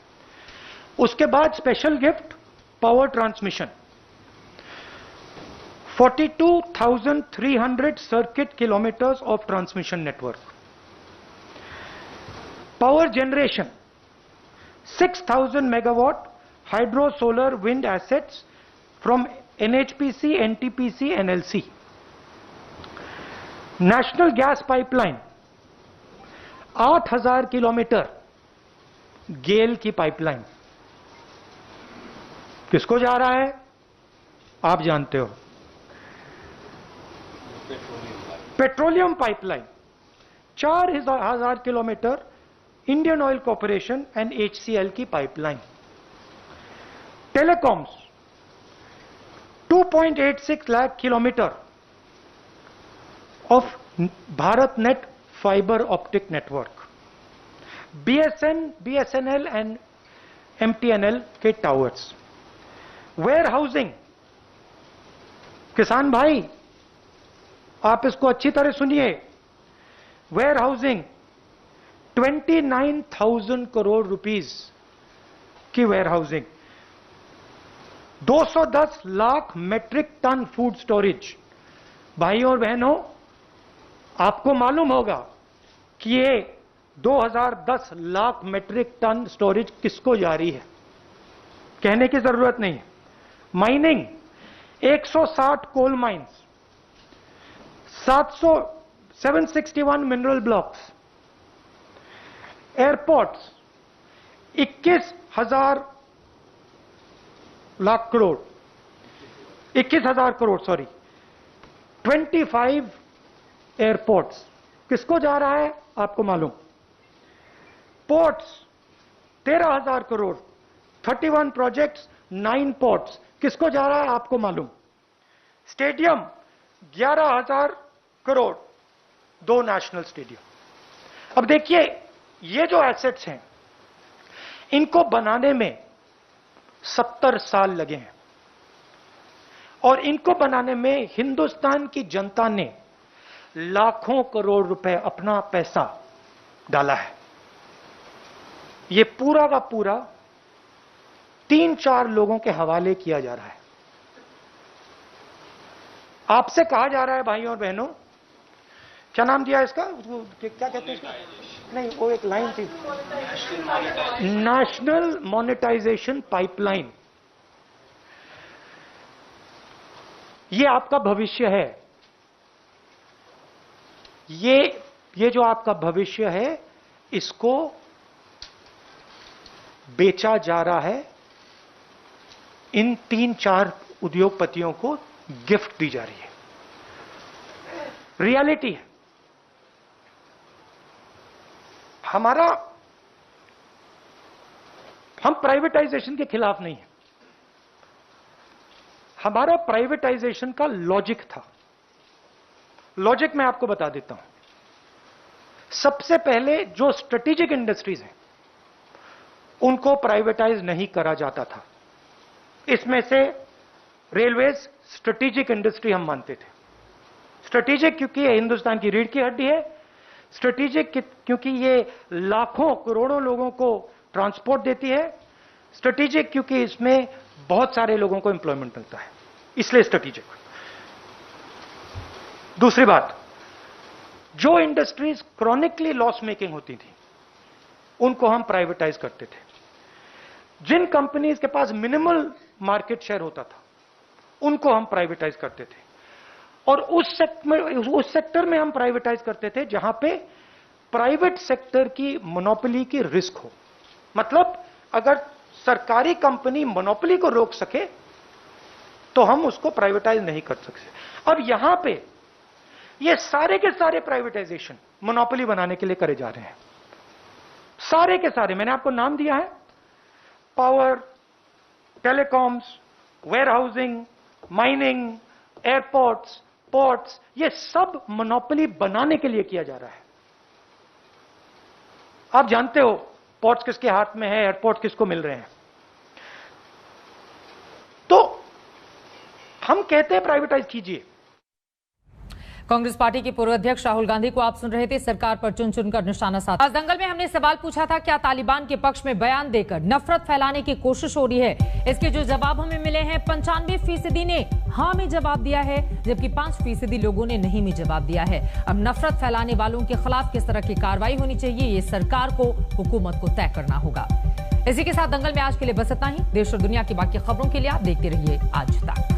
उसके बाद special gift power transmission, 42,300 circuit kilometres of transmission network, power generation 6,000 megawatt hydro solar wind assets from NHPC, NTPC, NLC. National gas pipeline 8,000 kilometre GAIL की पाइपलाइन। किसको जा रहा है आप जानते हो, petroleum pipeline 4,000 kilometre Indian oil corporation and HCL की pipeline. Telecoms 2.86 lakh kilometre of Bharat net fibre optic network, BSNL and MTNL के टावर्स। वेयर हाउसिंग, किसान भाई आप इसको अच्छी तरह सुनिए, वेयर हाउसिंग 29,000 करोड़ रुपीस की warehousing, 210 lakh metric tonne food storage. भाइयों और बहनों, आपको मालूम होगा कि ये 2010 लाख मेट्रिक टन स्टोरेज किसको जारी है, कहने की जरूरत नहीं है। Mining 160 coal mines, 761 mineral blocks, airports 21,000 crore sorry, 25 airports. किसको जा रहा है आपको मालूम। Ports 13,000 crore, 31 projects, 9 ports. किसको जा रहा है आपको मालूम। Stadium 11,000 crore, 2 national stadium. अब देखिए, ये जो एसेट्स हैं इनको बनाने में 70 साल लगे हैं और इनको बनाने में हिंदुस्तान की जनता ने लाखों करोड़ रुपए अपना पैसा डाला है। ये पूरा का पूरा 3-4 लोगों के हवाले किया जा रहा है। आपसे कहा जा रहा है भाइयों और बहनों, क्या नाम दिया इसका, क्या कहते हैं इसका, नहीं वो एक लाइन थी, नेशनल मॉनेटाइजेशन पाइपलाइन। ये आपका भविष्य है, ये जो आपका भविष्य है इसको बेचा जा रहा है, इन 3-4 उद्योगपतियों को गिफ्ट दी जा रही है। रियलिटी है। हम प्राइवेटाइजेशन के खिलाफ नहीं है। हमारा प्राइवेटाइजेशन का लॉजिक था। लॉजिक मैं आपको बता देता हूं। सबसे पहले जो स्ट्रेटेजिक इंडस्ट्रीज हैं उनको प्राइवेटाइज नहीं करा जाता था। इसमें से रेलवेज स्ट्रेटेजिक इंडस्ट्री हम मानते थे। स्ट्रेटेजिक क्योंकि ये हिंदुस्तान की रीढ़ की हड्डी है, स्ट्रेटेजिक क्योंकि ये लाखों करोड़ों लोगों को ट्रांसपोर्ट देती है, स्ट्रेटेजिक क्योंकि इसमें बहुत सारे लोगों को एम्प्लॉयमेंट मिलता है, इसलिए स्ट्रेटेजिक। दूसरी बात, जो इंडस्ट्रीज क्रॉनिकली लॉस मेकिंग होती थी उनको हम प्राइवेटाइज करते थे। जिन कंपनीज के पास मिनिमल मार्केट शेयर होता था उनको हम प्राइवेटाइज करते थे, और उस सेक्टर में हम प्राइवेटाइज करते थे जहां पे प्राइवेट सेक्टर की मोनोपोली की रिस्क हो। मतलब अगर सरकारी कंपनी मोनोपोली को रोक सके तो हम उसको प्राइवेटाइज नहीं कर सकते। अब यहां पे ये सारे के सारे प्राइवेटाइजेशन मोनोपोली बनाने के लिए करे जा रहे हैं, सारे के सारे। मैंने आपको नाम दिया है, power, telecoms, warehousing, mining, airports, ports, ये सब मोनोपोली बनाने के लिए किया जा रहा है। आप जानते हो पोर्ट्स किसके हाथ में है, एयरपोर्ट किसको मिल रहे हैं। तो हम कहते हैं प्राइवेटाइज कीजिए। कांग्रेस पार्टी के पूर्व अध्यक्ष राहुल गांधी को आप सुन रहे थे, सरकार पर चुन चुनकर निशाना साधा। आज दंगल में हमने सवाल पूछा था, क्या तालिबान के पक्ष में बयान देकर नफरत फैलाने की कोशिश हो रही है। इसके जो जवाब हमें मिले हैं, 95% ने हाँ में जवाब दिया है, जबकि 5% लोगों ने नहीं में जवाब दिया है। अब नफरत फैलाने वालों के खिलाफ किस तरह की कार्रवाई होनी चाहिए, ये सरकार को, हुकूमत को तय करना होगा। इसी के साथ दंगल में आज के लिए बस इतना ही। देश और दुनिया की बाकी खबरों के लिए आप देखते रहिए आज तक।